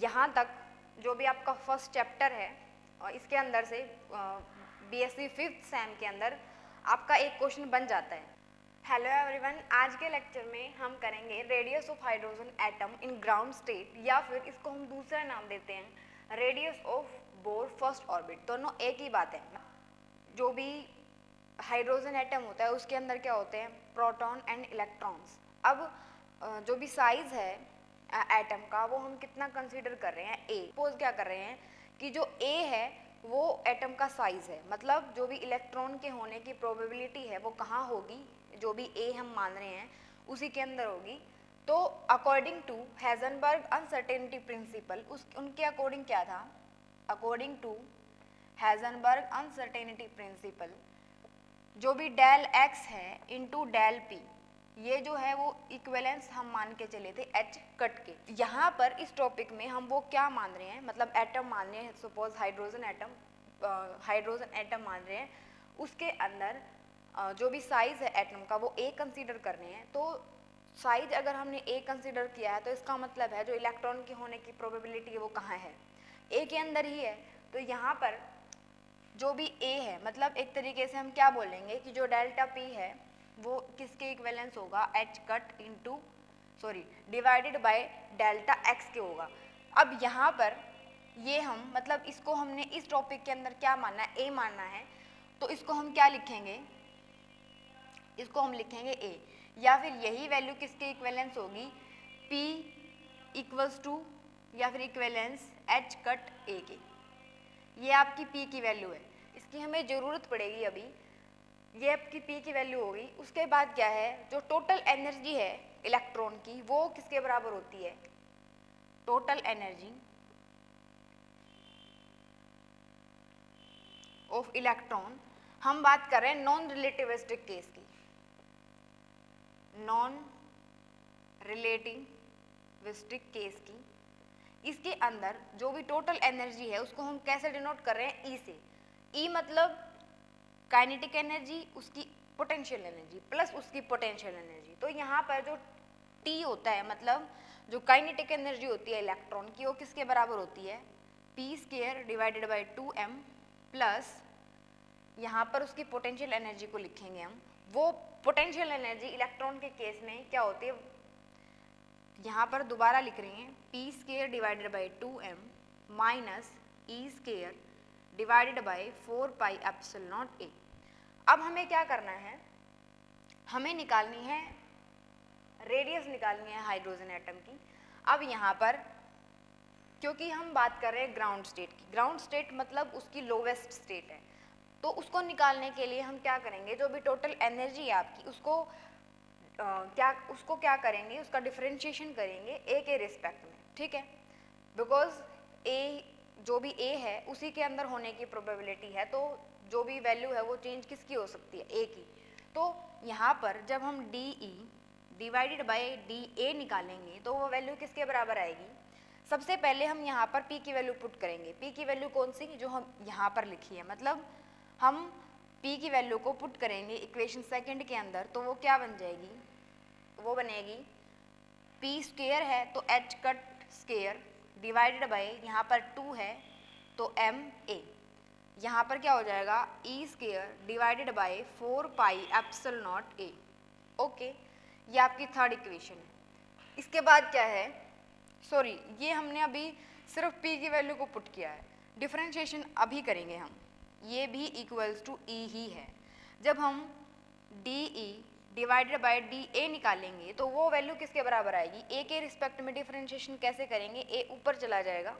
यहाँ तक जो भी आपका फर्स्ट चैप्टर है इसके अंदर से बीएससी 5th सेम के अंदर आपका एक क्वेश्चन बन जाता है। हेलो एवरीवन, आज के लेक्चर में हम करेंगे radius of hydrogen atom in ground state, या फिर इसको हम दूसरा नाम देते हैं radius of bore first orbit. दोनों एक ही बात है। जो भी हाइड्रोजन एटम होता है उसके अंदर क्या होते हैं, प्रोटॉन एंड इलेक्ट्रॉन्स। अब जो भी साइज है एटम का वो हम कितना कंसीडर कर रहे हैं, ए। सपोज क्या कर रहे हैं कि जो ए है वो एटम का साइज है, मतलब जो भी इलेक्ट्रॉन के होने की प्रोबेबिलिटी है वो कहाँ होगी, जो भी ए हम मान रहे हैं उसी के अंदर होगी। तो according to Heisenberg uncertainty principle, उनके अकॉर्डिंग क्या था, according to Heisenberg uncertainty principle, जो भी डेल एक्स है इनटू डेल पी, ये जो है वो इक्विवेलेंस हम मान के चले थे एच कट के। यहाँ पर इस टॉपिक में हम वो क्या मान रहे हैं, मतलब एटम मान रहे हैं, सपोज हाइड्रोजन एटम मान रहे हैं, उसके अंदर जो भी साइज है एटम का वो ए कंसीडर कर रहे हैं। तो साइज अगर हमने ए कंसीडर किया है तो इसका मतलब है जो इलेक्ट्रॉन के होने की प्रोबेबिलिटी है वो कहाँ है, ए के अंदर ही है। तो यहाँ पर जो भी ए है, मतलब एक तरीके से हम क्या बोलेंगे कि जो डेल्टा पी है वो किसके इक्विवेलेंस होगा, H cut into divided by delta x के होगा। अब यहाँ पर ये हम मतलब इसको हमने इस टॉपिक के अंदर क्या मानना है, ए मानना है, तो इसको हम क्या लिखेंगे, इसको हम लिखेंगे ए, या फिर यही वैल्यू किसके इक्विवेलेंस होगी, P इक्वल्स टू या फिर इक्विवेलेंस एच कट ए के। ये आपकी P की वैल्यू है, इसकी हमें ज़रूरत पड़ेगी अभी। ये आपकी P की वैल्यू होगी। उसके बाद क्या है, जो टोटल एनर्जी है इलेक्ट्रॉन की वो किसके बराबर होती है, टोटल एनर्जी ऑफ इलेक्ट्रॉन। हम बात कर रहे हैं नॉन रिलेटिविस्टिक केस की, नॉन रिलेटिविस्टिक केस की। इसके अंदर जो भी टोटल एनर्जी है उसको हम कैसे डिनोट कर रहे हैं, ई से। ई मतलब काइनेटिक एनर्जी, उसकी पोटेंशियल एनर्जी प्लस उसकी पोटेंशियल एनर्जी। तो यहाँ पर जो टी होता है, मतलब जो काइनेटिक एनर्जी होती है इलेक्ट्रॉन की, वो किसके बराबर होती है, P square divided by 2m plus यहाँ पर उसकी पोटेंशियल एनर्जी को लिखेंगे हम। वो पोटेंशियल एनर्जी इलेक्ट्रॉन के केस में क्या होती है, यहाँ पर दोबारा लिख रहे हैं, P square divided by 2m minus E square divided by 4 pi epsilon not a. अब हमें क्या करना है, हमें निकालनी है रेडियस, निकालनी है हाइड्रोजन एटम की। अब यहाँ पर क्योंकि हम बात कर रहे हैं ग्राउंड स्टेट की, ग्राउंड स्टेट मतलब उसकी लोवेस्ट स्टेट है, तो उसको निकालने के लिए हम क्या करेंगे, जो भी टोटल एनर्जी है आपकी उसको क्या करेंगे, उसका डिफरेंशिएशन करेंगे ए के रिस्पेक्ट में, ठीक है। बिकॉज ए, जो भी ए है उसी के अंदर होने की प्रोबेबिलिटी है, तो जो भी वैल्यू है वो चेंज किसकी हो सकती है, ए की। तो यहाँ पर जब हम D E divided by D A निकालेंगे तो वो वैल्यू किसके बराबर आएगी। सबसे पहले हम यहाँ पर P की वैल्यू पुट करेंगे। P की वैल्यू कौन सी, जो हम यहाँ पर लिखी है, मतलब हम P की वैल्यू को पुट करेंगे इक्वेशन सेकंड के अंदर, तो वो क्या बन जाएगी, वो बनेगी P स्क्वायर है तो H cut square divided by यहाँ पर 2 है तो m a, यहाँ पर क्या हो जाएगा E square divided by 4 pi epsilon not a। Okay, ये आपकी थर्ड इक्वेशन है। इसके बाद क्या है, ये हमने अभी सिर्फ P की वैल्यू को पुट किया है, डिफरेंशिएशन अभी करेंगे हम। ये भी इक्वल्स टू E ही है। जब हम DE डिवाइडेड बाय DA निकालेंगे तो वो वैल्यू किसके बराबर आएगी, A के रिस्पेक्ट में डिफरेंशिएशन कैसे करेंगे, A ऊपर चला जाएगा,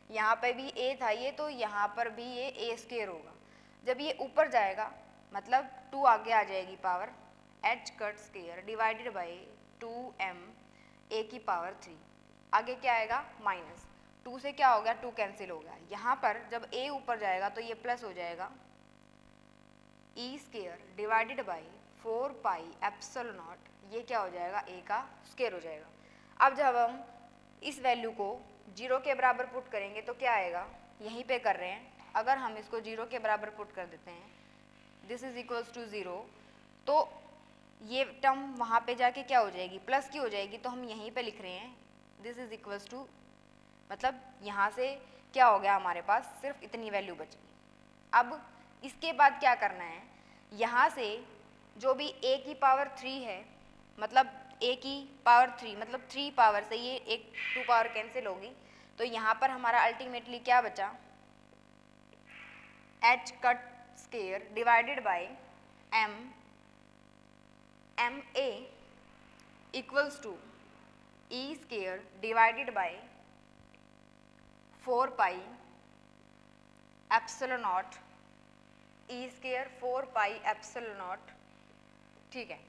यहाँ पर भी A था ये, तो यहाँ पर भी ये A स्क्वायर होगा। जब ये ऊपर जाएगा मतलब 2 आगे आ जाएगी power, H cut square divided by 2m A की पावर 3, आगे क्या आएगा माइनस, 2 से क्या हो गया 2 कैंसिल हो गया। यहाँ पर जब A ऊपर जाएगा तो ये प्लस हो जाएगा E square divided by 4 pi epsilon not, ये क्या हो जाएगा A का स्क्वायर हो जाएगा। अब जब हम इस वैल्यू को 0 के बराबर पुट करेंगे तो क्या आएगा, यहीं पे कर रहे हैं, अगर हम इसको 0 के बराबर पुट कर देते हैं, दिस इज इक्वल्स टू 0, तो ये टर्म वहाँ पे जाके क्या हो जाएगी, प्लस की हो जाएगी, तो हम यहीं पे लिख रहे हैं दिस इज इक्वल्स टू, मतलब यहाँ से क्या हो गया, हमारे पास सिर्फ इतनी वैल्यू बच गई। अब इसके बाद क्या करना है, यहाँ से जो भी a की पावर 3 है, मतलब a की पावर 3 मतलब 3 पावर से ये एक 2 पावर कैंसिल होगी, तो यहाँ पर हमारा अल्टीमेटली क्या बचा, h cut square divided by m a equals to e square divided by 4 pi epsilon naught e square 4 pi epsilon naught. ठीक है,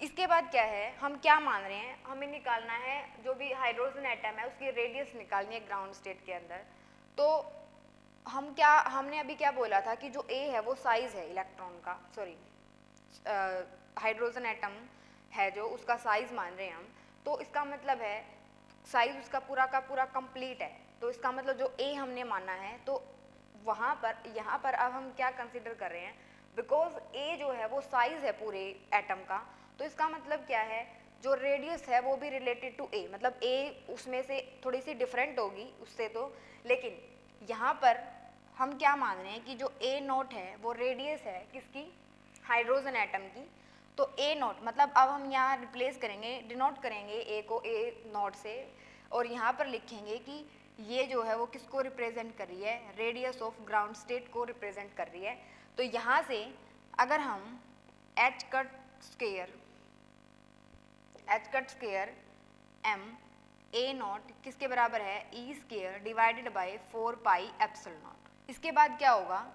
इसके बाद क्या है, हम क्या मान रहे हैं, हमें निकालना है जो भी हाइड्रोजन एटम है उसकी रेडियस निकालनी है ग्राउंड स्टेट के अंदर। तो हमने अभी क्या बोला था कि जो ए है वो साइज है इलेक्ट्रॉन का, सॉरी हाइड्रोजन एटम है जो, उसका साइज मान रहे हैं हम। तो इसका मतलब है साइज उसका पूरा का पूरा कंप्लीट है, तो इसका मतलब जो ए हमने माना है, तो वहाँ पर यहाँ पर अब हम क्या कंसिडर कर रहे हैं, बिकॉज ए जो है वो साइज है पूरे एटम का, तो इसका मतलब क्या है, जो रेडियस है वो भी रिलेटेड टू ए, मतलब ए उसमें से थोड़ी सी डिफरेंट होगी उससे, तो लेकिन यहाँ पर हम क्या मान रहे हैं कि जो ए नोट है वो रेडियस है किसकी, हाइड्रोजन एटम की। तो ए नोट मतलब अब हम यहाँ रिप्लेस करेंगे, डिनोट करेंगे ए को ए नोट से, और यहाँ पर लिखेंगे कि ये जो है वो किसको रिप्रेजेंट कर रही है, रेडियस ऑफ ग्राउंड स्टेट को रिप्रेजेंट कर रही है। तो यहाँ से अगर हम h cut square m a not किसके बराबर है, e square divided by 4 pi epsilon not. इसके बाद क्या होगा,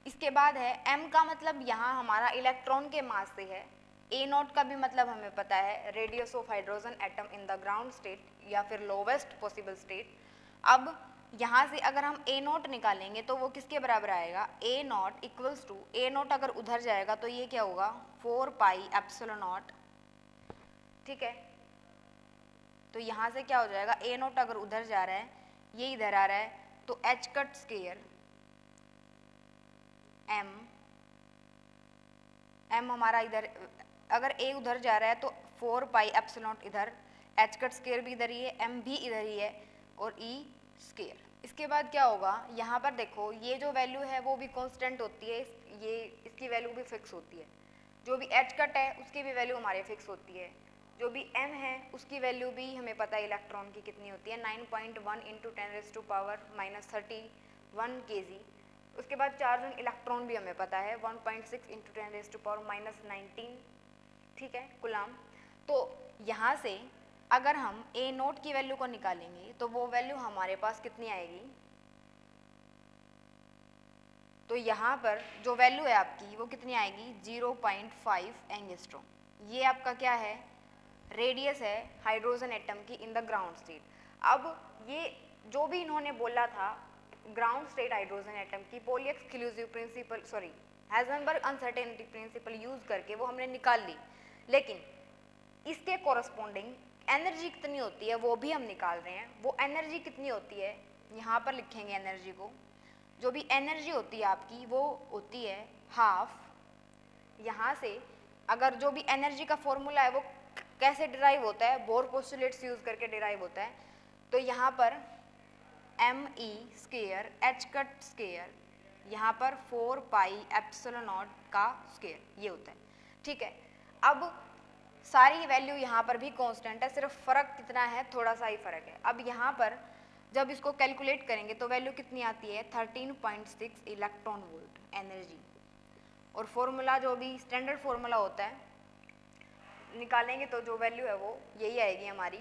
इसके बाद है m का मतलब यहाँ हमारा इलेक्ट्रॉन के मास से है, a नॉट का भी मतलब हमें पता है radius of hydrogen atom in the ground state या फिर लोवेस्ट पॉसिबल स्टेट। अब यहाँ से अगर हम a नॉट निकालेंगे तो वो किसके बराबर आएगा, a naught equals to, a naught अगर उधर जाएगा तो ये क्या होगा 4 पाई एप्सिलॉन नॉट। ठीक है, तो यहाँ से क्या हो जाएगा, a नॉट अगर उधर जा रहा है ये इधर आ रहा है, तो h कट स्क्वायर m हमारा इधर, अगर a उधर जा रहा है तो 4 पाई एप्सिलॉन नॉट इधर, h कट स्क्वायर भी इधर ही है, m भी इधर ही है, और e स्क्वायर। इसके बाद क्या होगा, यहाँ पर देखो ये जो वैल्यू है वो भी कांस्टेंट होती है, ये इसकी वैल्यू भी फिक्स होती है, जो भी h कट है उसकी भी वैल्यू हमारे फिक्स होती है, जो भी m है उसकी वैल्यू भी हमें पता है इलेक्ट्रॉन की कितनी होती है, 9.1 इंटू 10⁻⁻31 kg। उसके बाद चार्ज ऑन इलेक्ट्रॉन भी हमें पता है 1.6 इंटू 10⁻⁻19, ठीक है, कूलम। तो यहाँ से अगर हम a नोट की वैल्यू को निकालेंगे तो वो वैल्यू हमारे पास कितनी आएगी, तो यहाँ पर जो वैल्यू है आपकी वो कितनी आएगी 0.5 एंगस्ट्रॉम। ये आपका क्या है, रेडियस है हाइड्रोजन एटम की इन द ग्राउंड स्टेट। अब ये जो भी इन्होंने बोला था ग्राउंड स्टेट हाइड्रोजन एटम की Pauli exclusive principle, sorry Heisenberg uncertainty principle use करके वो हमने निकाल ली, लेकिन इसके कॉरस्पॉन्डिंग एनर्जी कितनी होती है वो भी हम निकाल रहे हैं। वो एनर्जी कितनी होती है, यहाँ पर लिखेंगे एनर्जी को, जो भी एनर्जी होती है आपकी वो होती है हाफ। यहाँ से अगर जो भी एनर्जी का फॉर्मूला है वो कैसे डिराइव होता है, बोर पोस्टुलेट्स यूज करके डिराइव होता है। तो यहाँ पर me square h cut square, यहाँ पर 4 पाई एप्सिलॉन नॉट का स्क्वायर ये होता है, ठीक है। अब सारी वैल्यू यहाँ पर भी कांस्टेंट है, सिर्फ फर्क कितना है, थोड़ा सा ही फर्क है। अब यहाँ पर जब इसको कैलकुलेट करेंगे तो वैल्यू कितनी आती है 13.6 इलेक्ट्रॉन वोल्ट एनर्जी, और फॉर्मूला जो भी स्टैंडर्ड फॉर्मूला होता है निकालेंगे तो जो वैल्यू है वो यही आएगी हमारी।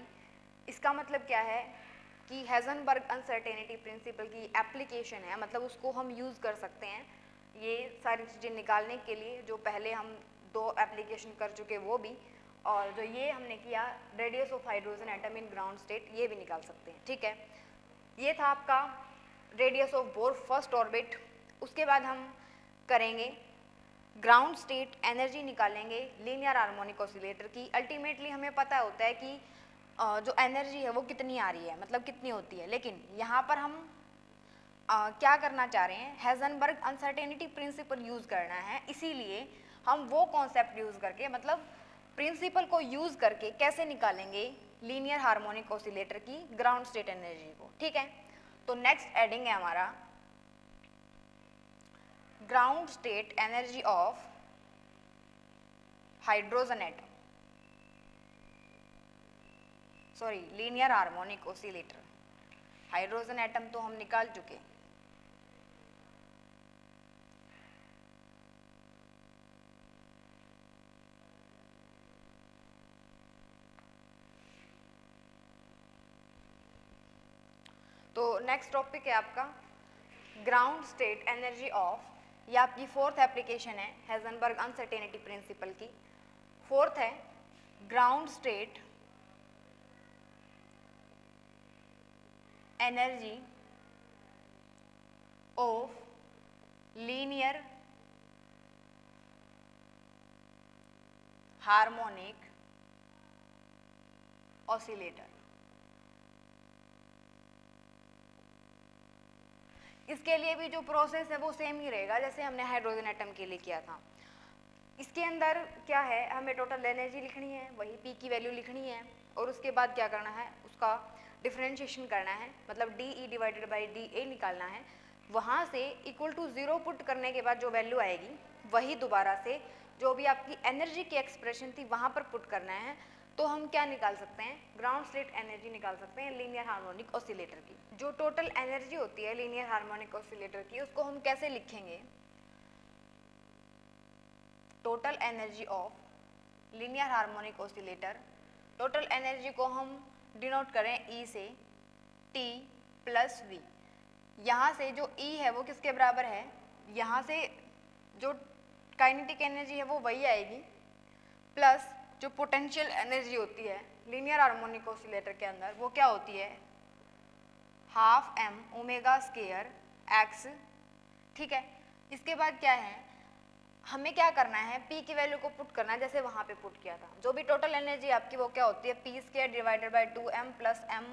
इसका मतलब क्या है कि हाइजेनबर्ग अनसर्टेनिटी प्रिंसिपल की एप्लीकेशन है, मतलब उसको हम यूज़ कर सकते हैं ये सारी चीज़ें निकालने के लिए, जो पहले हम 2 एप्लीकेशन कर चुके वो भी, और जो ये हमने किया radius of hydrogen atom in ground state ये भी निकाल सकते हैं, ठीक है। ये था आपका radius of bore first orbit. उसके बाद हम करेंगे ग्राउंड स्टेट एनर्जी निकालेंगे लीनियर हार्मोनिक ऑसिलेटर की। अल्टीमेटली हमें पता होता है कि जो एनर्जी है वो कितनी आ रही है, मतलब कितनी होती है, लेकिन यहाँ पर हम क्या करना चाह रहे हैं, हाइजेनबर्ग अनसर्टेनिटी प्रिंसिपल यूज़ करना है, इसीलिए हम वो कॉन्सेप्ट यूज़ करके, मतलब प्रिंसिपल को यूज़ करके कैसे निकालेंगे लीनियर हार्मोनिक ऑसिलेटर की ग्राउंड स्टेट एनर्जी को। ठीक है, तो नेक्स्ट एडिंग है हमारा ground state energy of hydrogen atom, sorry linear harmonic oscillator. Hydrogen atom तो हम निकाल चुके। तो नेक्स्ट टॉपिक है आपका ग्राउंड स्टेट एनर्जी ऑफ, ये आपकी फोर्थ एप्लीकेशन है हेजनबर्ग अनसर्टेनिटी प्रिंसिपल की। फोर्थ है ground state energy of linear harmonic oscillator. इसके लिए भी जो प्रोसेस है वो सेम ही रहेगा जैसे हमने हाइड्रोजन एटम के लिए किया था। इसके अंदर क्या है, हमें टोटल एनर्जी लिखनी है, वही पी की वैल्यू लिखनी है, और उसके बाद क्या करना है, उसका डिफरेंशिएशन करना है, मतलब D E divided by D A निकालना है। वहाँ से इक्वल टू 0 पुट करने के बाद जो वैल्यू आएगी वही दोबारा से जो भी आपकी एनर्जी की एक्सप्रेशन थी वहाँ पर पुट करना है। तो हम क्या निकाल सकते हैं, ग्राउंड स्टेट एनर्जी निकाल सकते हैं लीनियर हार्मोनिक ऑसिलेटर की। जो टोटल एनर्जी होती है लीनियर हार्मोनिक ऑसिलेटर की, उसको हम कैसे लिखेंगे, total energy of linear harmonic oscillator, total energy को हम डिनोट करें E से, T प्लस V। यहाँ से जो E है वो किसके बराबर है, यहाँ से जो काइनेटिक एनर्जी है वो वही आएगी, प्लस जो पोटेंशियल एनर्जी होती है लीनियर हार्मोनिक ऑसिलेटर के अंदर वो क्या होती है, half m omega square x। ठीक है, इसके बाद क्या है, हमें क्या करना है, p की वैल्यू को पुट करना है जैसे वहाँ पे पुट किया था। जो भी टोटल एनर्जी आपकी वो क्या होती है, p square divided by 2m plus m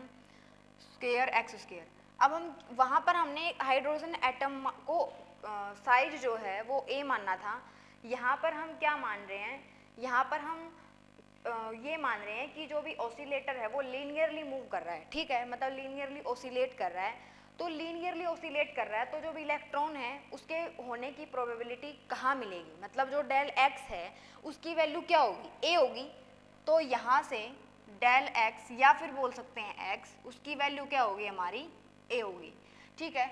square x square. अब हम वहाँ पर हमने हाइड्रोजन एटम को साइज जो है वो a मानना था, यहाँ पर हम क्या मान रहे हैं, यहाँ पर हम ये मान रहे हैं कि जो भी ऑसिलेटर है वो लीनियरली मूव कर रहा है। ठीक है, मतलब लीनियरली ऑसिलेट कर रहा है, तो लीनियरली ऑसिलेट कर रहा है तो जो भी इलेक्ट्रॉन है उसके होने की प्रोबेबिलिटी कहाँ मिलेगी, मतलब जो डेल एक्स है उसकी वैल्यू क्या होगी, ए होगी। तो यहाँ से डेल एक्स या फिर बोल सकते हैं एक्स, उसकी वैल्यू क्या होगी हमारी, ए होगी। ठीक है,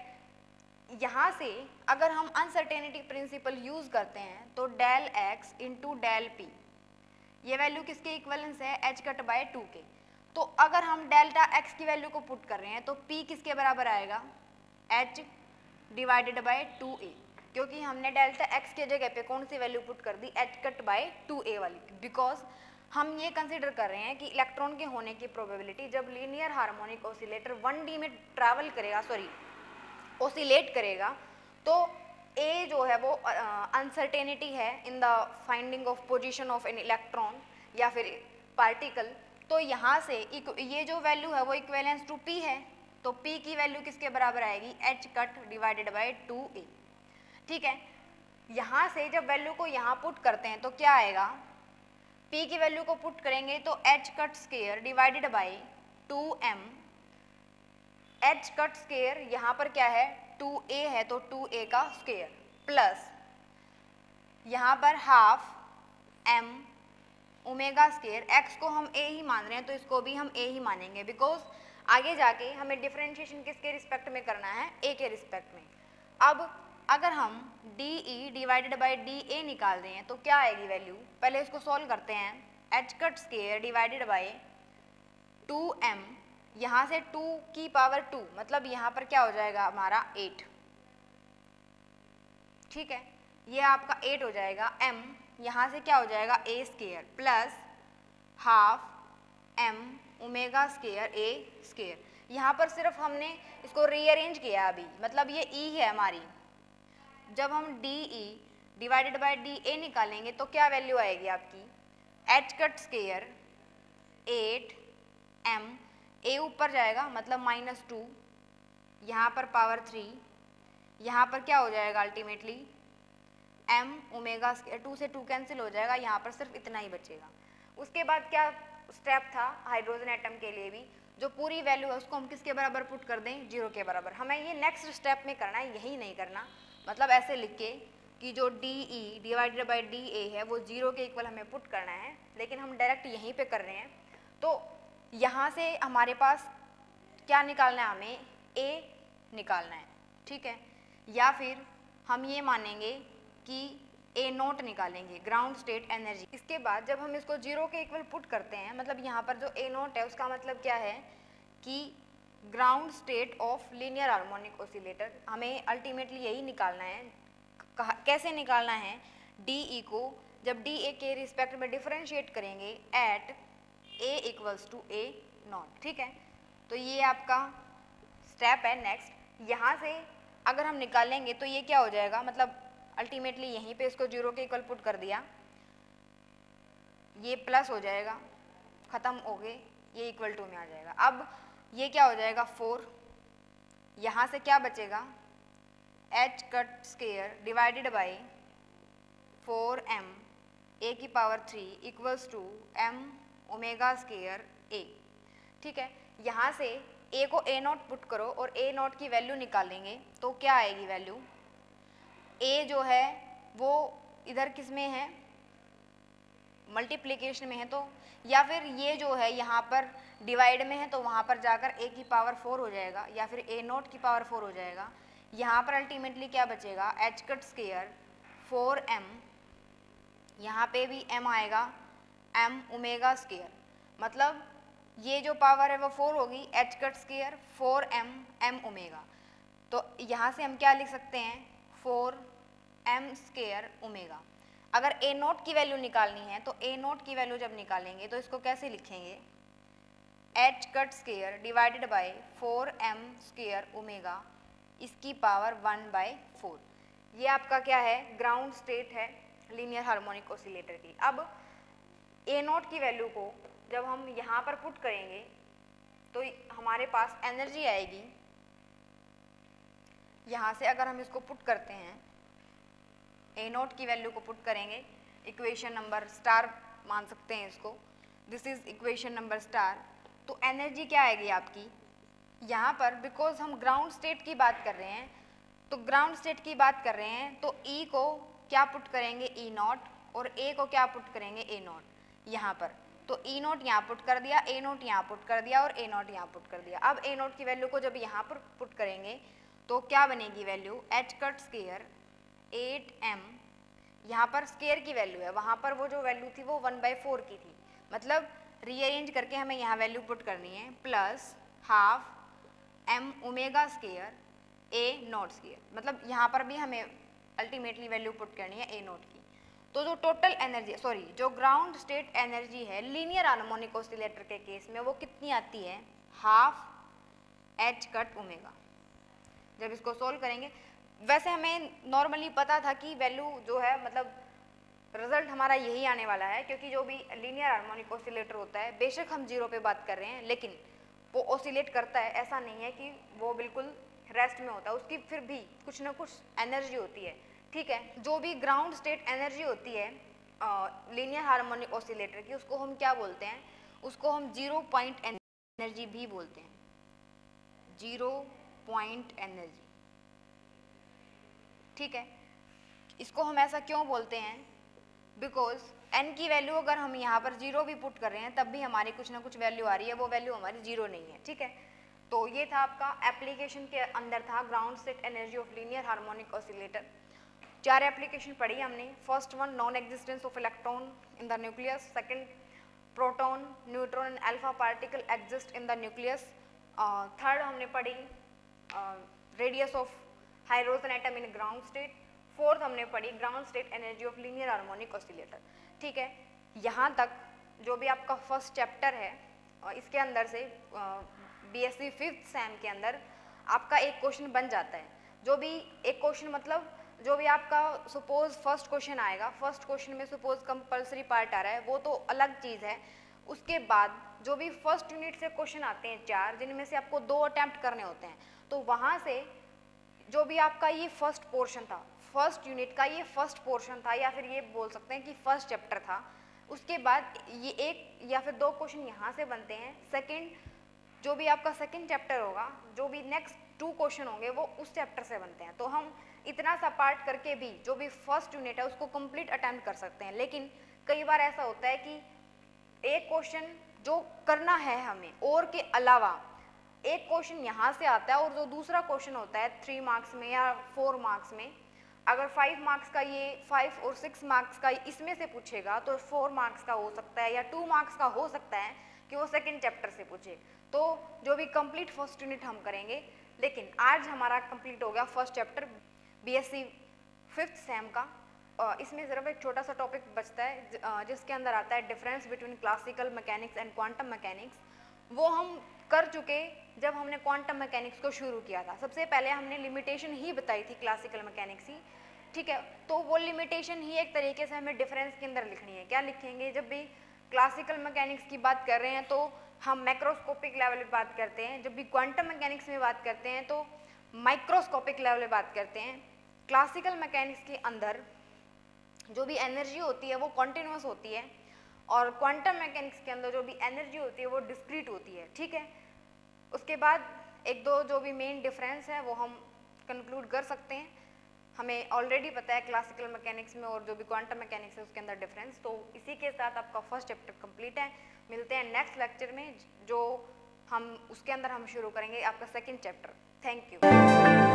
यहाँ से अगर हम अनसर्टेनिटी प्रिंसिपल यूज करते हैं तो del x into del p, ये वैल्यू किसके इक्वलेंस है, एच कट बाय 2 के। तो अगर हम डेल्टा एक्स की वैल्यू को पुट कर रहे हैं तो p किसके बराबर आएगा, h डिवाइडेड बाय 2a, क्योंकि हमने डेल्टा एक्स के जगह पे कौन सी वैल्यू पुट कर दी, h कट बाय 2a वाली, बिकॉज हम ये कंसीडर कर रहे हैं कि इलेक्ट्रॉन के होने की प्रोबेबिलिटी जब लीनियर हार्मोनिक ऑसिलेटर 1D में ट्रैवल करेगा, सॉरी ऑसिलेट करेगा, तो A जो है वो अनसर्टेनिटी है in the finding of position of an electron या फिर पार्टिकल। तो यहाँ से ये जो वैल्यू है वो इक्विवेलेंस टू P है, तो P की वैल्यू किसके बराबर आएगी, h cut divided by 2a। ठीक है, यहाँ से जब वैल्यू को यहाँ पुट करते हैं तो क्या आएगा, P की वैल्यू को पुट करेंगे तो h cut square divided bye 2m, h cut square यहाँ पर क्या है 2a है तो 2a का स्क्वायर, प्लस यहाँ पर half m omega square, x को हम a ही मान रहे हैं तो इसको भी हम a ही मानेंगे, बिकॉज आगे जाके हमें डिफरेंशिएशन किसके रिस्पेक्ट में करना है, a के रिस्पेक्ट में। अब अगर हम de डिवाइडेड बाई da निकाल दें तो क्या आएगी वैल्यू, पहले इसको सॉल्व करते हैं, h cut square divided by 2m, यहाँ से 2 की पावर 2 मतलब यहाँ पर क्या हो जाएगा हमारा 8। ठीक है, ये आपका 8 हो जाएगा, m यहाँ से क्या हो जाएगा a square plus half m omega square a square. यहाँ पर सिर्फ हमने इसको रीअरेंज किया अभी, मतलब ये e है हमारी, जब हम de डिवाइडेड बाय da निकालेंगे तो क्या वैल्यू आएगी आपकी, h cut square 8m, a ऊपर जाएगा मतलब -2, यहाँ पर पावर 3, यहाँ पर क्या हो जाएगा अल्टीमेटली m ओमेगा स्क्वायर, 2 से 2 कैंसिल हो जाएगा, यहाँ पर सिर्फ इतना ही बचेगा। उसके बाद क्या स्टेप था हाइड्रोजन एटम के लिए भी, जो पूरी वैल्यू है उसको हम किसके बराबर पुट कर दें, 0 के बराबर। हमें ये नेक्स्ट स्टेप में करना है, यही नहीं करना, मतलब ऐसे लिख के कि जो DE डिवाइडेड बाई DA है वो 0 के इक्वल हमें पुट करना है, लेकिन हम डायरेक्ट यहीं पे कर रहे हैं। तो यहाँ से हमारे पास क्या निकालना है, हमें A निकालना है, ठीक है। या फिर हम ये मानेंगे कि A0 निकालेंगे, ग्राउंड स्टेट एनर्जी। इसके बाद जब हम इसको 0 के इक्वल पुट करते हैं, मतलब यहाँ पर जो A0 है उसका मतलब क्या है कि ground state of linear harmonic oscillator. हमें अल्टीमेटली यही निकालना है। कैसे निकालना है, DE को जब DA के रिस्पेक्ट में डिफरेंशिएट करेंगे eight A equals to A0, ठीक है। तो ये आपका स्टेप है नेक्स्ट। यहाँ से अगर हम निकालेंगे तो ये क्या हो जाएगा, मतलब अल्टीमेटली यहीं पे इसको 0 के इक्वल पुट कर दिया, ये प्लस हो जाएगा, ख़त्म हो गए, ये इक्वल टू में आ जाएगा। अब ये क्या हो जाएगा 4, यहाँ से क्या बचेगा h cut square divided by 4m a की power 3 equals to m omega square a, ठीक है। यहाँ से a को A0 पुट करो और A0 की वैल्यू निकालेंगे तो क्या आएगी वैल्यू, a जो है वो इधर किस में है, मल्टीप्लिकेशन में है, तो या फिर ये जो है यहाँ पर डिवाइड में है तो वहाँ पर जाकर a की पावर 4 हो जाएगा, या फिर A0 की पावर 4 हो जाएगा। यहाँ पर अल्टीमेटली क्या बचेगा, h कट स्केयर 4m, यहाँ पे भी m आएगा, m ओमेगा स्केयर, मतलब ये जो पावर है वो 4 होगी, h cut square 4m m omega. तो यहाँ से हम क्या लिख सकते हैं, 4m स्केयर ओमेगा। अगर A0 की वैल्यू निकालनी है तो A0 की वैल्यू जब निकालेंगे तो इसको कैसे लिखेंगे, h cut square divided by 4m square omega इसकी पावर 1/4। ये आपका क्या है, ग्राउंड स्टेट है लीनियर हार्मोनिक ऑसिलेटर की। अब A0 की वैल्यू को जब हम यहाँ पर पुट करेंगे तो हमारे पास एनर्जी आएगी, यहाँ से अगर हम इसको पुट करते हैं, A0 की वैल्यू को पुट करेंगे, इक्वेशन नंबर स्टार मान सकते हैं इसको, this is equation number star. तो एनर्जी क्या आएगी आपकी, यहाँ पर बिकॉज हम ग्राउंड स्टेट की बात कर रहे हैं, तो ग्राउंड स्टेट की बात कर रहे हैं तो E को क्या पुट करेंगे E0 और A को क्या पुट करेंगे A0 यहाँ पर। तो E0 यहाँ पुट कर दिया, A0 यहाँ पुट कर दिया और A0 यहाँ पुट कर दिया। अब A0 की वैल्यू को जब यहाँ पर पुट करेंगे तो क्या बनेगी value, h cut square 8m, यहाँ पर स्केयर की वैल्यू है, वहाँ पर वो जो वैल्यू थी वो 1/4 की थी, मतलब रीअरेंज करके हमें यहाँ वैल्यू पुट करनी है, plus half m omega square A0 square, मतलब यहाँ पर भी हमें अल्टीमेटली वैल्यू पुट करनी है A0 की। तो जो टोटल एनर्जी, सॉरी जो ग्राउंड स्टेट एनर्जी है लीनियर हार्मोनिक ऑसिलेटर के केस में वो कितनी आती है, हाफ h कट ओमेगा। जब इसको सोल्व करेंगे, वैसे हमें नॉर्मली पता था कि वैल्यू जो है, मतलब रिजल्ट हमारा यही आने वाला है, क्योंकि जो भी लीनियर हार्मोनिक ऑसिलेटर होता है, बेशक हम 0 पे बात कर रहे हैं लेकिन वो ऑसिलेट करता है, ऐसा नहीं है कि वो बिल्कुल रेस्ट में होता है, उसकी फिर भी कुछ ना कुछ एनर्जी होती है, ठीक है। जो भी ग्राउंड स्टेट एनर्जी होती है लीनियर हार्मोनिक ऑसिलेटर की, उसको हम क्या बोलते हैं, उसको हम 0 पॉइंट एनर्जी भी बोलते हैं, 0 पॉइंट एनर्जी, ठीक है। इसको हम ऐसा क्यों बोलते हैं, बिकॉज n की वैल्यू अगर हम यहाँ पर 0 भी पुट कर रहे हैं तब भी हमारी कुछ ना कुछ वैल्यू आ रही है, वो वैल्यू हमारी 0 नहीं है, ठीक है। तो ये था आपका एप्लीकेशन के अंदर था ground state energy of linear harmonic oscillator. 4 application पढ़ी हमने। First one, non existence of electron in the nucleus. Second, proton, neutron and alpha particle exist in the nucleus. Third हमने पढ़ी radius of hydrogen atom in ground state. Fourth हमने पढ़ी ground state energy of linear harmonic oscillator, ठीक है। यहाँ तक जो भी आपका फर्स्ट चैप्टर है, इसके अंदर से BSc 5th सेम के अंदर आपका एक क्वेश्चन बन जाता है। जो भी एक क्वेश्चन, मतलब जो भी आपका सपोज फर्स्ट क्वेश्चन आएगा, फर्स्ट क्वेश्चन में सपोज कंपल्सरी पार्ट आ रहा है, वो तो अलग चीज़ है। उसके बाद जो भी फर्स्ट यूनिट से क्वेश्चन आते हैं 4, जिनमें से आपको 2 अटैम्प्ट करने होते हैं, तो वहाँ से जो भी आपका ये फर्स्ट पोर्शन था, फर्स्ट यूनिट का ये फर्स्ट पोर्शन था, या फिर ये बोल सकते हैं कि फर्स्ट चैप्टर था, उसके बाद ये एक या फिर 2 क्वेश्चन यहाँ से बनते हैं। सेकंड, जो भी आपका सेकंड चैप्टर होगा, जो भी नेक्स्ट 2 क्वेश्चन होंगे वो उस चैप्टर से बनते हैं। तो हम इतना सा पार्ट करके भी जो भी फर्स्ट यूनिट है उसको कंप्लीट अटेम्प्ट कर सकते हैं। लेकिन कई बार ऐसा होता है कि एक क्वेश्चन जो करना है हमें और के अलावा एक क्वेश्चन यहाँ से आता है और जो दूसरा क्वेश्चन होता है 3 मार्क्स में या 4 मार्क्स में, अगर 5 मार्क्स का ये 5 और 6 मार्क्स का इसमें से पूछेगा तो 4 मार्क्स का हो सकता है या 2 मार्क्स का हो सकता है कि वो सेकंड चैप्टर से पूछे। तो जो भी कंप्लीट फर्स्ट यूनिट हम करेंगे। लेकिन आज हमारा कंप्लीट हो गया first chapter BSc 5th same का। इसमें सिर्फ एक छोटा सा टॉपिक बचता है जिसके अंदर आता है difference between classical mechanics and quantum mechanics. वो हम कर चुके जब हमने क्वांटम मैकेनिक्स को शुरू किया था। सबसे पहले हमने लिमिटेशन ही बताई थी क्लासिकल मैकेनिक्स की, ठीक है। तो वो लिमिटेशन ही एक तरीके से हमें डिफरेंस के अंदर लिखनी है। क्या लिखेंगे? जब भी क्लासिकल मैकेनिक्स की बात कर रहे हैं तो हम मैक्रोस्कोपिक लेवल पे बात करते हैं, जब भी क्वांटम मैकेनिक्स में बात करते हैं तो माइक्रोस्कोपिक लेवल पे बात करते हैं। क्लासिकल मैकेनिक्स के अंदर जो भी एनर्जी होती है वो कॉन्टिन्यूस होती है और क्वांटम मैकेनिक्स के अंदर जो भी एनर्जी होती है वो डिस्क्रीट होती है, ठीक है। उसके बाद एक दो जो भी मेन डिफरेंस है वो हम कंक्लूड कर सकते हैं। हमें ऑलरेडी पता है क्लासिकल मैकेनिक्स में और जो भी क्वांटम मैकेनिक्स है उसके अंदर डिफरेंस। तो इसी के साथ आपका फर्स्ट चैप्टर कंप्लीट है। मिलते हैं नेक्स्ट लेक्चर में जो हम उसके अंदर हम शुरू करेंगे आपका सेकंड चैप्टर। Thank you.